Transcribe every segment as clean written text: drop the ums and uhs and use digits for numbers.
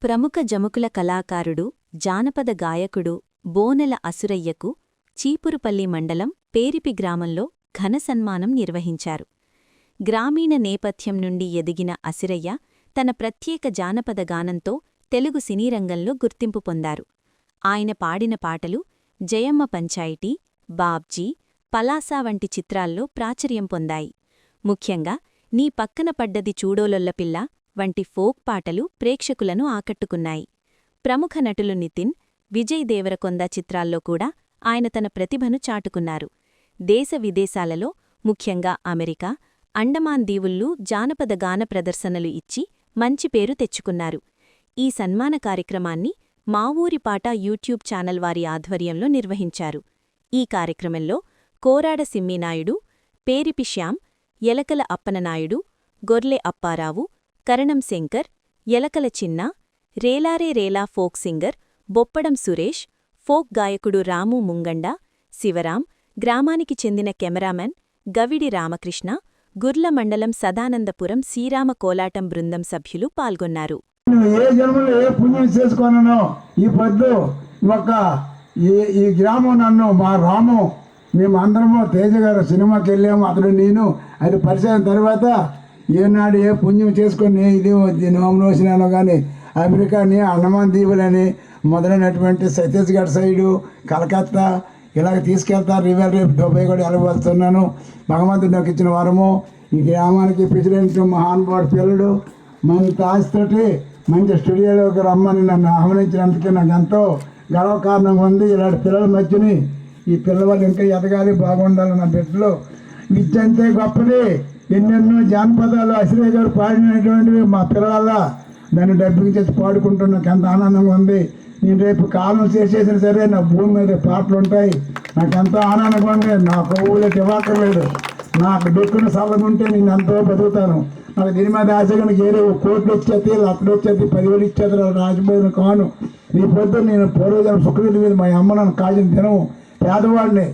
ప్రముఖ జముకుల కళాకారుడు జానపద గాయకుడు బోనెల అసురయ్యకు చీపురుపల్లి మండలం పేరిపి గ్రామంలో ఘన సన్మానం నిర్వహించారు. గ్రామీణ నేపథ్యం నుండి ఎదిగిన అసురయ్య తన ప్రత్యేక జానపద గానంతో తెలుగు సినీరంగంలో గుర్తింపు పొందారు. ఆయన పాడిన పాటలు జయమ్మ పంచాయితీ, బాబ్జీ, పలాసా వంటి చిత్రాల్లో ప్రాచుర్యం పొందాయి. ముఖ్యంగా నీ పక్కన పడ్డది చూడోలొల్లపిల్ల వంటి ఫోక్ పాటలు ప్రేక్షకులను ఆకట్టుకున్నాయి. ప్రముఖ నటులు నితిన్, విజయ్ దేవరకొండ చిత్రాల్లో కూడా ఆయన తన ప్రతిభను చాటుకున్నారు. దేశ విదేశాలలో, ముఖ్యంగా అమెరికా, అండమాన్ దీవుల్లో జానపద గాన ప్రదర్శనలు ఇచ్చి మంచి పేరు తెచ్చుకున్నారు. ఈ సన్మాన కార్యక్రమాన్ని మా ఊరి పాట యూట్యూబ్ ఛానల్ వారి ఆధ్వర్యంలో నిర్వహించారు. ఈ కార్యక్రమంలో కోరాడ సిమ్మినాయుడు, పేరిపి శ్యామ్, యలకల అప్పననాయుడు, గొర్లె అప్పారావు, కరణం శంకర్, యలకల చిన్న, రేలారే Rela folk singer బొప్పడం Suresh, folk గాయకుడు రాము ముంగండ, శివరాం, గ్రామానికి చెందిన కెమెరామెన్ గవిడి రామకృష్ణ, గుర్ల మండలం సదానందపురం శ్రీరామ కోలాటం బృందం సభ్యులు పాల్గొన్నారు. ఏ జన్మలో ఏ పుణ్యం చేసుకున్నానో ఈ పొద్దు ఈ గ్రామం నన్ను మా రాము మేము అందరము తేజ గారు సినిమాకి వెళ్ళాము. అతడు నేను అది పరిచయం తర్వాత ఏనాడు ఏ పుణ్యం చేసుకొని ఇది నోసినానో కానీ అమెరికాని, అండమాన్ దీవులని మొదలైనటువంటి ఛత్తీస్గఢ్ సైడు, కలకత్తా ఇలాగ తీసుకెళ్తారు. రేపు దుబాయ్ కూడా వెళ్ళబోతున్నాను. భగవంతుడు నాకు ఇచ్చిన వారము ఈ గ్రామానికి ప్రెసిడెంట్ మహానుభావుడు పిల్లడు మంచి ఆశతోటి మంచి స్టూడియోలోకి రమ్మని నన్ను ఆహ్వానించినందుకే నాకు ఎంతో గర్వకారణంగా ఉంది. ఇలాంటి పిల్లల మధ్యని ఈ పిల్లవాళ్ళు ఇంకా ఎదగాలి, బాగుండాలి. నా బిడ్డలు విద్య అంతే గొప్పది. ఎన్నెన్నో జానపదాలు అసురయ్య గారు పాడినటువంటివి మా పిల్లల దాన్ని డబ్బింగ్ చేసి పాడుకుంటూ నాకు ఎంత ఆనందంగా ఉంది. నేను రేపు కాలం చేసేసినా సరే నా భూమి మీద పాటలు ఉంటాయి. నాకు ఎంతో ఆనందంగా ఉంది. నాకు ఊళ్ళకి ఇవ్వక్కర్లేదు. నాకు దుఃఖం సభగా ఉంటే నేను ఎంతో బతుకుతాను. నాకు దీని మీద ఆశగా ఏదో కోట్లు వచ్చేది, అక్కడ వచ్చేది, 10,000 ఇచ్చేది రాజపోయిన కాను. నీ పొద్దు నేను పూర్వజనం సుఖరీతి మీద మా అమ్మ నన్ను కాల్చిన దినము. పేదవాడిని,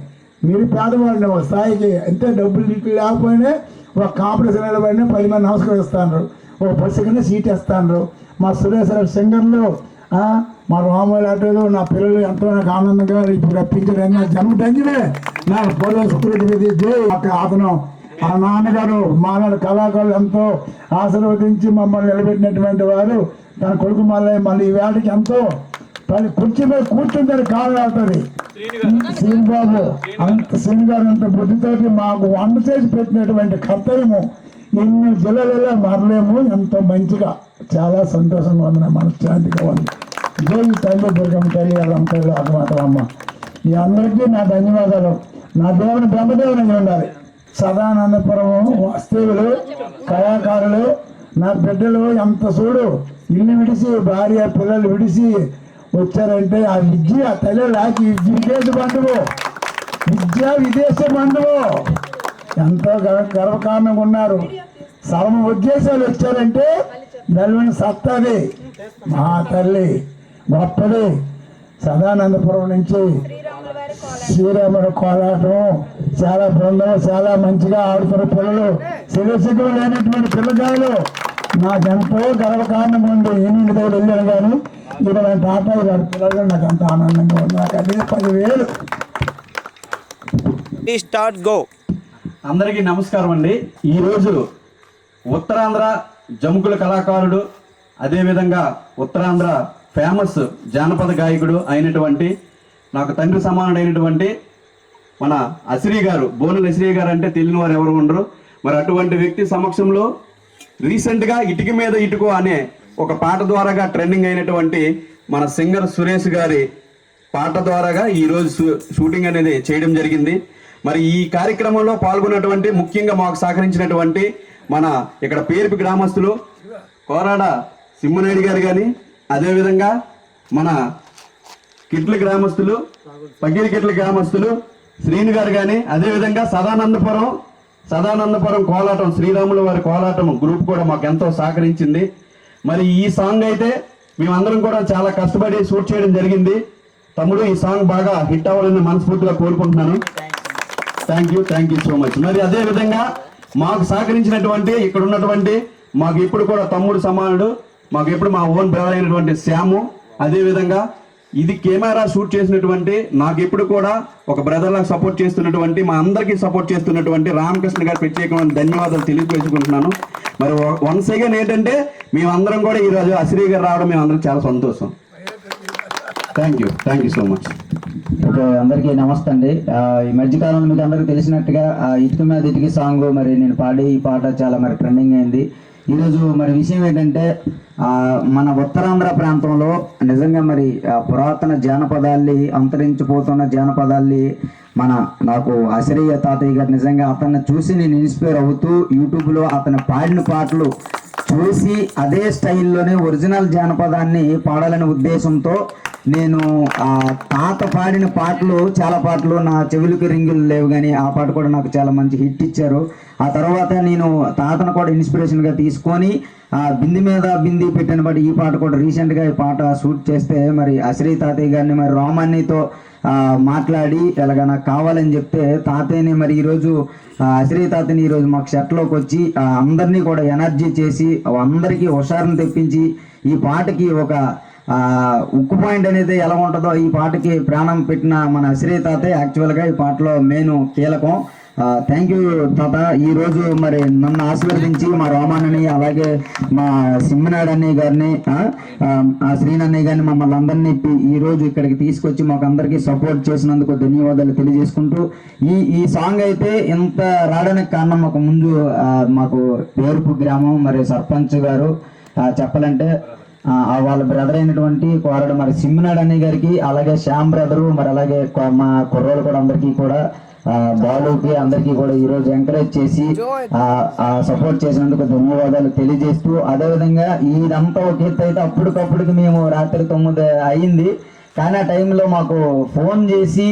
మీరు పేదవాడిని ఒక స్థాయికి అంతే. డబ్బులు లేకపోయినా ఒక కాంపిటీషన్ నిలబడినా 10 మంది నమస్కరిస్తాను, ఒక బస్సు కింద సీట్ వేస్తాను. మా సురేశ్వర సింగర్లు, మా రాములు అటలు, నా పిల్లలు ఎంతో నాకు ఆనందంగా ఇప్పుడు రప్పించడం నా జన్మ దంజనే నాకు పూర్వ సుఖరీతి మీద అతను ఆ నాన్నగారు మాలాంటి కళాకారులు ఎంతో ఆశీర్వదించి మమ్మల్ని నిలబెట్టినటువంటి వారు. తన కొడుకు మళ్ళీ ఈ వేటకి ఎంతో కుర్చీ మీద కూర్చుంటారు, కాలు అవుతుంది. శ్రీబాబు అంత సింగారు అంత బుద్ధితోటి మాకు వంట చేసి పెట్టినటువంటి కర్తవ్యము ఎన్ని జిల్లాలలో మరలేము. ఎంతో మంచిగా చాలా సంతోషంగా ఉంది, నా మనశ్శాంతిగా ఉంది. జై తల్లి దుర్గమ్మ తల్లి, అమ్మ అమ్మమాత్రం అమ్మ. మీ అందరికీ నా ధన్యవాదాలు. నా దేవుని బ్రహ్మదేవుని ఉండాలి. సదానందపురము వస్తువులు, కళాకారులు, నా బిడ్డలు ఎంత చూడు ఇల్లు విడిచి భార్య పిల్లలు విడిచి వచ్చారంటే ఆ విద్య తల్లికి విదేశ బంధువు, విద్య విదేశ బంధువు ఎంతో గర్వకారణంగా ఉన్నారు. సర్వ ఉద్దేశాలు వచ్చారంటే నలుగుని సత్తది మా తల్లి గొప్పది. సదానందపురం నుంచి శ్రీరాముడు కోలాటం చాలా బృందం చాలా మంచిగా ఆడుతున్న పిల్లలు, సిగ్గు లేనటువంటి పిల్లగాయలు నాకెంతో గర్వకారణంగా ఉంది. 8 దగ్గర వెళ్ళాను కానీ 20 టాటా గారి పిల్లలు నాకు అంత ఆనందంగా ఉంది. నాకు అదే 10,000. అందరికీ నమస్కారం అండి. ఈరోజు ఉత్తరాంధ్ర జముకుల కళాకారుడు, అదేవిధంగా ఉత్తరాంధ్ర ఫేమస్ జానపద గాయకుడు అయినటువంటి నాకు తండ్రి సమానుడైనటువంటి మన అసిరి గారు, బోనెల అసిరి గారు అంటే తెలియని వారు ఎవరు ఉండరు. మరి అటువంటి వ్యక్తి సమక్షంలో రీసెంట్గా ఇటుక మీద ఇటుకో అనే ఒక పాట ద్వారాగా ట్రెండింగ్ అయినటువంటి మన సింగర్ సురేష్ గారి పాట ద్వారాగా ఈరోజు షూటింగ్ అనేది చేయడం జరిగింది. మరి ఈ కార్యక్రమంలో పాల్గొన్నటువంటి ముఖ్యంగా మాకు సహకరించినటువంటి మన ఇక్కడ పేరుపి గ్రామస్తులు కోరాడ సింహనాయుడు గారు కానీ, అదేవిధంగా మన కిట్ల గ్రామస్తులు, పగిరి కిట్ల గ్రామస్తులు శ్రీను గారు కానీ, అదేవిధంగా సదానందపురం కోలాటం శ్రీరాముల వారి కోలాటం గ్రూప్ కూడా మాకు ఎంతో సహకరించింది. మరి ఈ సాంగ్ అయితే మేమందరం కూడా చాలా కష్టపడి షూట్ చేయడం జరిగింది. తమ్ముడు ఈ సాంగ్ బాగా హిట్ అవ్వాలని మనస్ఫూర్తిగా కోరుకుంటున్నాను. Thank you so much. మరి అదేవిధంగా మాకు సహకరించినటువంటి ఇక్కడ ఉన్నటువంటి మాకు ఇప్పుడు కూడా తమ్ముడు సమానుడు మాకు ఎప్పుడు మా ఓన్ బ్రదర్ అయినటువంటి శ్యాము, అదేవిధంగా ఇది కెమెరా షూట్ చేసినటువంటి నాకు ఎప్పుడు కూడా ఒక బ్రదర్ లాగా సపోర్ట్ చేస్తున్నటువంటి మా అందరికీ సపోర్ట్ చేస్తున్నటువంటి రామకృష్ణ గారు ప్రత్యేకమైన ధన్యవాదాలు తెలియజేసుకుంటున్నాను. మరి వన్స్ అగైన్ ఏంటంటే మేమందరం కూడా ఈరోజు అశ్రీ గారు రావడం మేమందరం చాలా సంతోషం. Thank you so much. Okay, అందరికీ నమస్తే అండి. ఈ మధ్యకాలంలో మీకు అందరికీ తెలిసినట్టుగా ఇటుక మీద ఇటుక సాంగ్ మరి నేను పాడి ఈ పాట చాలా మరి ట్రెండింగ్ అయింది. ఈరోజు మరి విషయం ఏంటంటే మన ఉత్తరాంధ్ర ప్రాంతంలో నిజంగా మరి పురాతన జానపదాల్ని, అంతరించిపోతున్న జానపదాల్ని నాకు అసిరయ్య తాతయ్య గారు నిజంగా అతన్ని చూసి నేను ఇన్స్పైర్ అవుతూ యూట్యూబ్లో అతను పాడిన పాటలు చూసి అదే స్టైల్లోనే ఒరిజినల్ జానపదాన్ని పాడాలనే ఉద్దేశంతో నేను తాత పాడిన పాటలు, చాలా పాటలు నా చెవులకి రింగులు లేవు కానీ ఆ పాట కూడా నాకు చాలా మంచి హిట్ ఇచ్చారు. ఆ తర్వాత నేను తాతను కూడా ఇన్స్పిరేషన్గా తీసుకొని బింది మీద బింది పెట్టిన బట్టి ఈ పాట కూడా రీసెంట్గా ఈ పాట షూట్ చేస్తే మరి అశ్రీ తాతయ్య గారిని మరి రామన్నీతో మాట్లాడి ఎలాగ నాకు కావాలని చెప్తే తాతయ్యని మరి ఈరోజు అశ్రీ తాతయ్యని ఈరోజు మాకు షర్ట్లోకి వచ్చి అందరినీ కూడా ఎనర్జీ చేసి అందరికీ హుషారుని తెప్పించి ఈ పాటకి ఒక ఉక్కు పాయింట్ అనేది ఎలా ఉంటుందో ఈ పాటకి ప్రాణం పెట్టిన మన అశ్రీ తాతయ్య యాక్చువల్గా ఈ పాటలో మెయిన్ కీలకం. థ్యాంక్ యూ తాత. ఈరోజు మరి నన్ను ఆశీర్వదించి మా రామాన్నని, అలాగే మా సింహనాయుడు అన్నయ్య గారిని, శ్రీనన్నయ్య గారిని, మమ్మల్ని అందరినీ ఈరోజు ఇక్కడికి తీసుకొచ్చి మాకు అందరికీ సపోర్ట్ చేసినందుకు ధన్యవాదాలు తెలియజేసుకుంటూ ఈ సాంగ్ అయితే ఇంత రావడానికి కారణం మాకు ముందు మాకు పేరుపు గ్రామం మరి సర్పంచ్ గారు చెప్పాలంటే వాళ్ళ బ్రదర్ అయినటువంటి కోరడు మరి సింహనాయుడు అన్నయ్య గారికి, అలాగే శ్యామ్ బ్రదరు, మరి అలాగే మా కుర్రోళ్ళు కూడా అందరికీ కూడా బాలుకి అందరికీ కూడా ఈరోజు ఎంకరేజ్ చేసి సపోర్ట్ చేసినందుకు ధన్యవాదాలు తెలియజేస్తూ, అదేవిధంగా ఇదంతా ఒక ఎత్తు అయితే అప్పటికప్పుడుకి మేము రాత్రి 9 అయింది. కానీ ఆ టైంలో మాకు ఫోన్ చేసి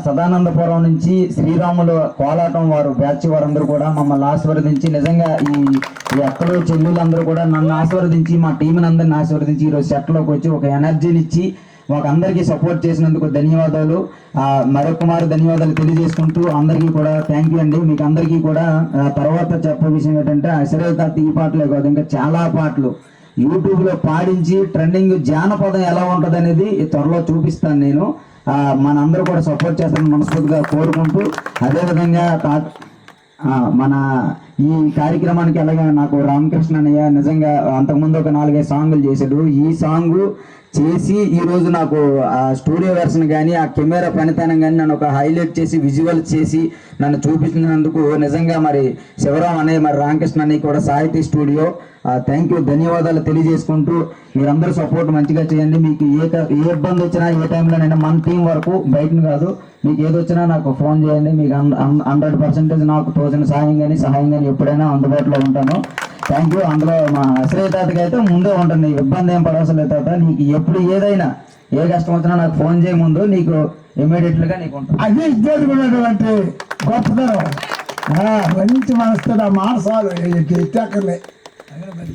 సదానందపురం నుంచి శ్రీరాములు కోలాటం వారు బ్యాచ్ వారందరూ కూడా మమ్మల్ని ఆశీర్వదించి, నిజంగా ఈ అక్కలు చెల్లెళ్ళందరూ కూడా నన్ను ఆశీర్వదించి మా టీంని అందరిని ఆశీర్వదించి ఈరోజు సెట్లోకి వచ్చి ఒక ఎనర్జీని ఇచ్చి మాకు అందరికీ సపోర్ట్ చేసినందుకు ధన్యవాదాలు. మరొకమారు ధన్యవాదాలు తెలియజేసుకుంటూ అందరికీ కూడా థ్యాంక్ యూ అండి. మీకు అందరికీ కూడా తర్వాత చెప్పే విషయం ఏంటంటే అశ్రీ తాత ఈ పాటలే కాదు, ఇంకా చాలా పాటలు యూట్యూబ్లో పాడించి ట్రెండింగ్ జానపదం ఎలా ఉంటుంది అనేది త్వరలో చూపిస్తాను నేను. మనందరూ కూడా సపోర్ట్ చేస్తారని మనస్ఫూర్తిగా కోరుకుంటూ, అదేవిధంగా మన ఈ కార్యక్రమానికి అలాగే నాకు రామకృష్ణ అన్నయ్య నిజంగా అంతకుముందు ఒక 4-5 సాంగులు చేశాడు. ఈ సాంగు చేసి ఈరోజు నాకు స్టూడియో వెర్షన్ కానీ ఆ కెమెరా పనితనం కానీ నన్ను ఒక హైలైట్ చేసి విజువల్స్ చేసి నన్ను చూపించినందుకు నిజంగా మరి శివరాం అన్నయ్య, మరి రామకృష్ణ అన్నయ్య కూడా సాహితీ స్టూడియో థ్యాంక్ యూ, ధన్యవాదాలు తెలియజేసుకుంటూ మీరందరూ సపోర్ట్ మంచిగా చేయండి. మీకు ఏ ఇబ్బంది వచ్చినా ఏ టైంలోనైనా మన టీం వరకు బయటను కాదు, మీకు ఏదొచ్చినా నాకు ఫోన్ చేయండి. మీకు 100% నాకు తోచిన సహాయం కానీ ఎప్పుడైనా అందుబాటులో ఉంటాను. Thank you. అందులో మా అశ్రీ తాతకి అయితే ముందే ఉంటుంది, ఇబ్బంది ఏం పడవసరం లేదు తాత. నీకు ఎప్పుడు ఏదైనా ఏ కష్టం వచ్చినా నాకు ఫోన్ చేయ ముందు నీకు ఇమీడియట్గా నీకు ఉంటుంది. అది ఇద్దరుకున్నటువంటి గొప్పతనం, మంచి మనసుతో మాసాలు ఎక్కర్లే.